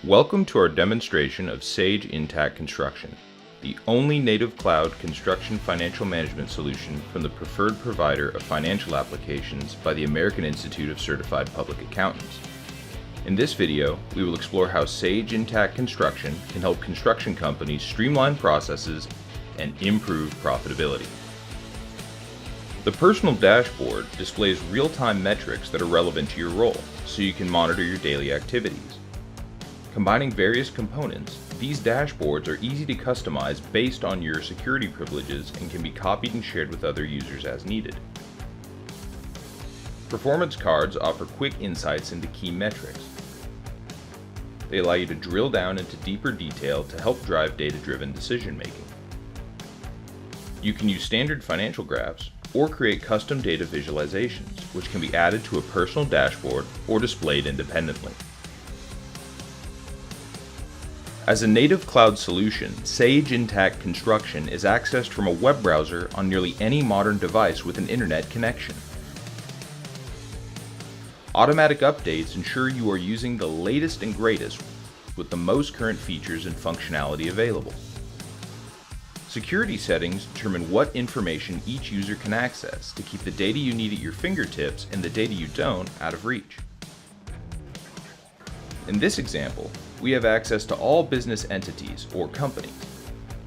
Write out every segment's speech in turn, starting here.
Welcome to our demonstration of Sage Intacct Construction, the only native cloud construction financial management solution from the preferred provider of financial applications by the American Institute of Certified Public Accountants. In this video, we will explore how Sage Intacct Construction can help construction companies streamline processes and improve profitability. The personal dashboard displays real-time metrics that are relevant to your role, so you can monitor your daily activities. Combining various components, these dashboards are easy to customize based on your security privileges and can be copied and shared with other users as needed. Performance cards offer quick insights into key metrics. They allow you to drill down into deeper detail to help drive data-driven decision-making. You can use standard financial graphs or create custom data visualizations, which can be added to a personal dashboard or displayed independently. As a native cloud solution, Sage Intacct Construction is accessed from a web browser on nearly any modern device with an internet connection. Automatic updates ensure you are using the latest and greatest with the most current features and functionality available. Security settings determine what information each user can access to keep the data you need at your fingertips and the data you don't out of reach. In this example, we have access to all business entities or companies.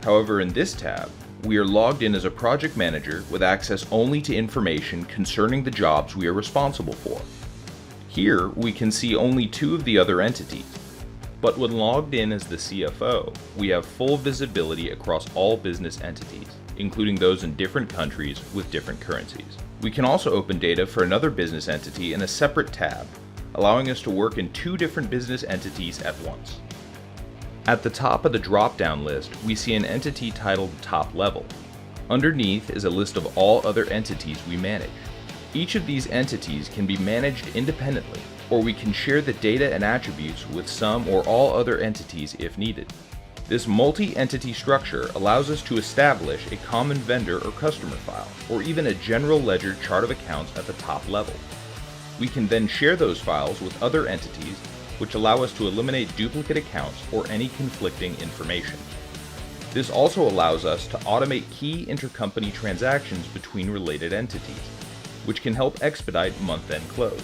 However, in this tab, we are logged in as a project manager with access only to information concerning the jobs we are responsible for. Here, we can see only two of the other entities, but when logged in as the CFO, we have full visibility across all business entities, including those in different countries with different currencies. We can also open data for another business entity in a separate tab, allowing us to work in two different business entities at once. At the top of the drop-down list, we see an entity titled Top Level. Underneath is a list of all other entities we manage. Each of these entities can be managed independently, or we can share the data and attributes with some or all other entities if needed. This multi-entity structure allows us to establish a common vendor or customer file, or even a general ledger chart of accounts at the top level. We can then share those files with other entities, which allow us to eliminate duplicate accounts or any conflicting information. This also allows us to automate key intercompany transactions between related entities, which can help expedite month-end close.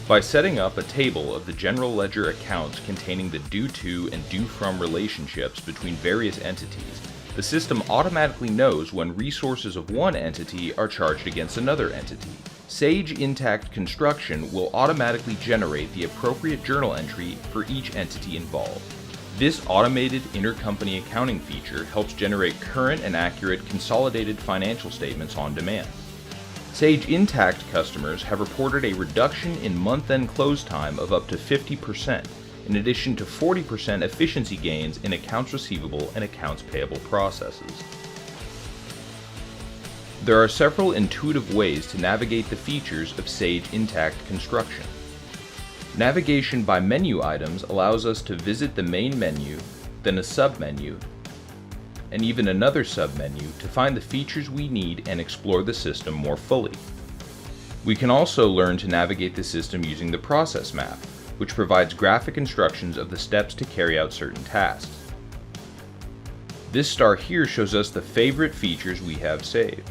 By setting up a table of the general ledger accounts containing the due to and due from relationships between various entities, the system automatically knows when resources of one entity are charged against another entity. Sage Intacct Construction will automatically generate the appropriate journal entry for each entity involved. This automated intercompany accounting feature helps generate current and accurate consolidated financial statements on demand. Sage Intacct customers have reported a reduction in month-end close time of up to 50%, in addition to 40% efficiency gains in accounts receivable and accounts payable processes. There are several intuitive ways to navigate the features of Sage Intacct Construction. Navigation by menu items allows us to visit the main menu, then a submenu, and even another submenu to find the features we need and explore the system more fully. We can also learn to navigate the system using the process map, which provides graphic instructions of the steps to carry out certain tasks. This star here shows us the favorite features we have saved,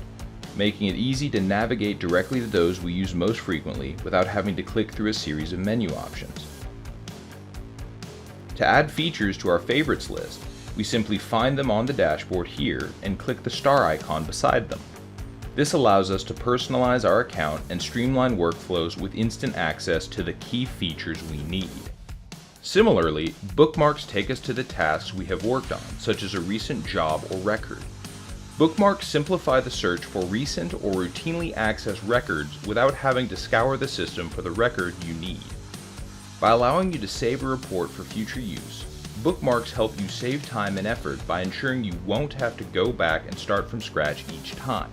making it easy to navigate directly to those we use most frequently without having to click through a series of menu options. To add features to our favorites list, we simply find them on the dashboard here and click the star icon beside them. This allows us to personalize our account and streamline workflows with instant access to the key features we need. Similarly, bookmarks take us to the tasks we have worked on, such as a recent job or record. Bookmarks simplify the search for recent or routinely accessed records without having to scour the system for the record you need. By allowing you to save a report for future use, bookmarks help you save time and effort by ensuring you won't have to go back and start from scratch each time.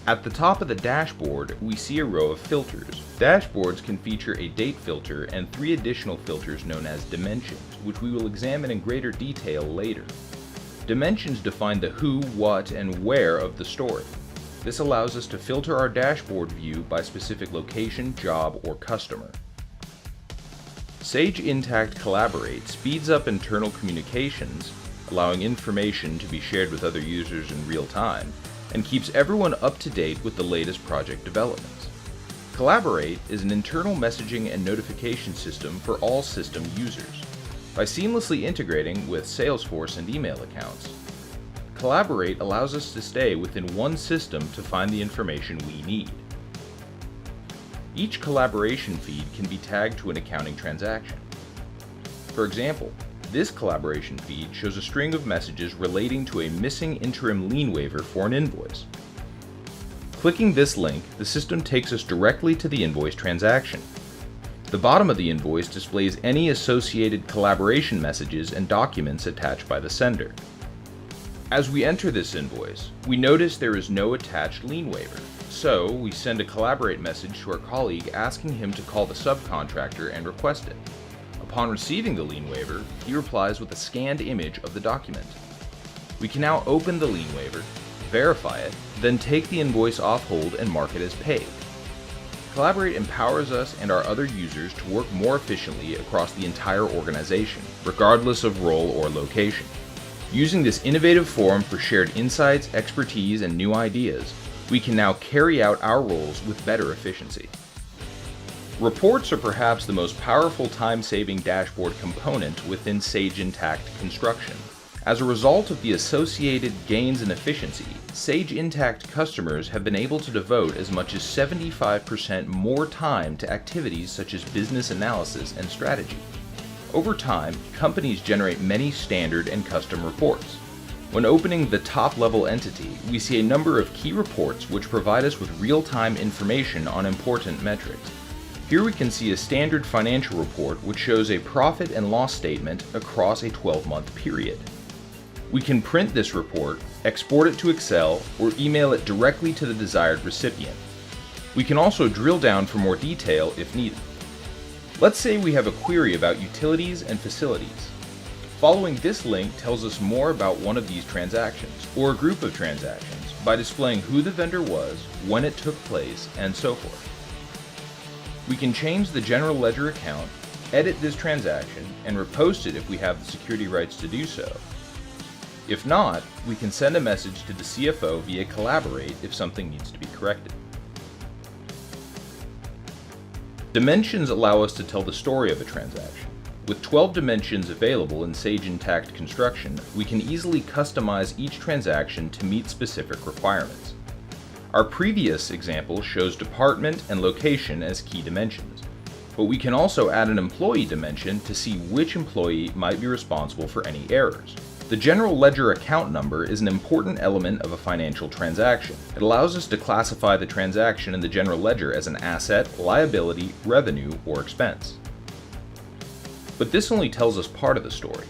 At the top of the dashboard, we see a row of filters. Dashboards can feature a date filter and 3 additional filters known as dimensions, which we will examine in greater detail later. Dimensions define the who, what, and where of the story. This allows us to filter our dashboard view by specific location, job, or customer. Sage Intacct Collaborate speeds up internal communications, allowing information to be shared with other users in real time, and keeps everyone up to date with the latest project developments. Collaborate is an internal messaging and notification system for all system users. By seamlessly integrating with Salesforce and email accounts, Collaborate allows us to stay within one system to find the information we need. Each collaboration feed can be tagged to an accounting transaction. For example, this collaboration feed shows a string of messages relating to a missing interim lien waiver for an invoice. Clicking this link, the system takes us directly to the invoice transaction. The bottom of the invoice displays any associated collaboration messages and documents attached by the sender. As we enter this invoice, we notice there is no attached lien waiver. So, we send a Collaborate message to our colleague asking him to call the subcontractor and request it. Upon receiving the lien waiver, he replies with a scanned image of the document. We can now open the lien waiver, verify it, then take the invoice off hold and mark it as paid. Collaborate empowers us and our other users to work more efficiently across the entire organization, regardless of role or location. Using this innovative forum for shared insights, expertise, and new ideas, we can now carry out our roles with better efficiency. Reports are perhaps the most powerful time-saving dashboard component within Sage Intacct Construction. As a result of the associated gains in efficiency, Sage Intacct customers have been able to devote as much as 75% more time to activities such as business analysis and strategy. Over time, companies generate many standard and custom reports. When opening the top-level entity, we see a number of key reports which provide us with real-time information on important metrics. Here we can see a standard financial report which shows a profit and loss statement across a 12-month period. We can print this report, export it to Excel, or email it directly to the desired recipient. We can also drill down for more detail if needed. Let's say we have a query about utilities and facilities. Following this link tells us more about one of these transactions, or a group of transactions, by displaying who the vendor was, when it took place, and so forth. We can change the general ledger account, edit this transaction, and repost it if we have the security rights to do so. If not, we can send a message to the CFO via Collaborate if something needs to be corrected. Dimensions allow us to tell the story of a transaction. With 12 dimensions available in Sage Intacct Construction, we can easily customize each transaction to meet specific requirements. Our previous example shows department and location as key dimensions, but we can also add an employee dimension to see which employee might be responsible for any errors. The general ledger account number is an important element of a financial transaction. It allows us to classify the transaction in the general ledger as an asset, liability, revenue, or expense. But this only tells us part of the story.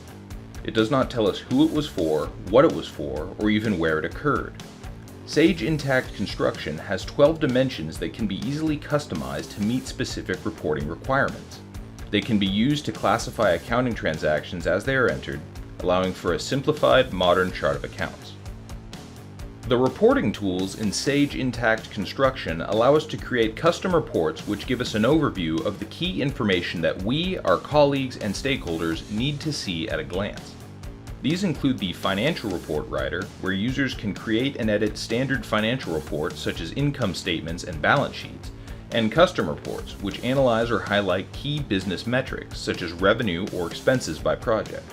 It does not tell us who it was for, what it was for, or even where it occurred. Sage Intacct Construction has 12 dimensions that can be easily customized to meet specific reporting requirements. They can be used to classify accounting transactions as they are entered, allowing for a simplified, modern chart of accounts. The reporting tools in Sage Intacct Construction allow us to create custom reports which give us an overview of the key information that we, our colleagues, and stakeholders need to see at a glance. These include the Financial Report Writer, where users can create and edit standard financial reports such as income statements and balance sheets, and Custom Reports, which analyze or highlight key business metrics such as revenue or expenses by project.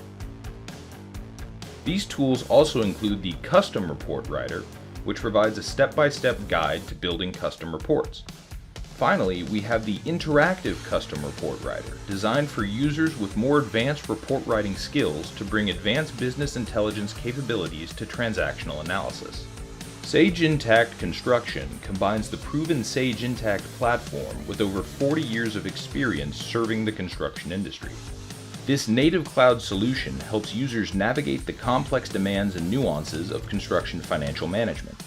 These tools also include the Custom Report Writer, which provides a step-by-step guide to building custom reports. Finally, we have the Interactive Custom Report Writer, designed for users with more advanced report writing skills to bring advanced business intelligence capabilities to transactional analysis. Sage Intacct Construction combines the proven Sage Intacct platform with over 40 years of experience serving the construction industry. This native cloud solution helps users navigate the complex demands and nuances of construction financial management,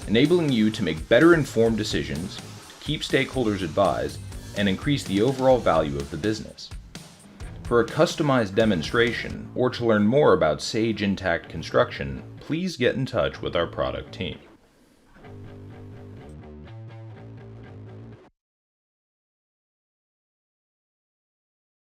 enabling you to make better informed decisions, keep stakeholders advised, and increase the overall value of the business. For a customized demonstration or to learn more about Sage Intacct Construction, please get in touch with our product team.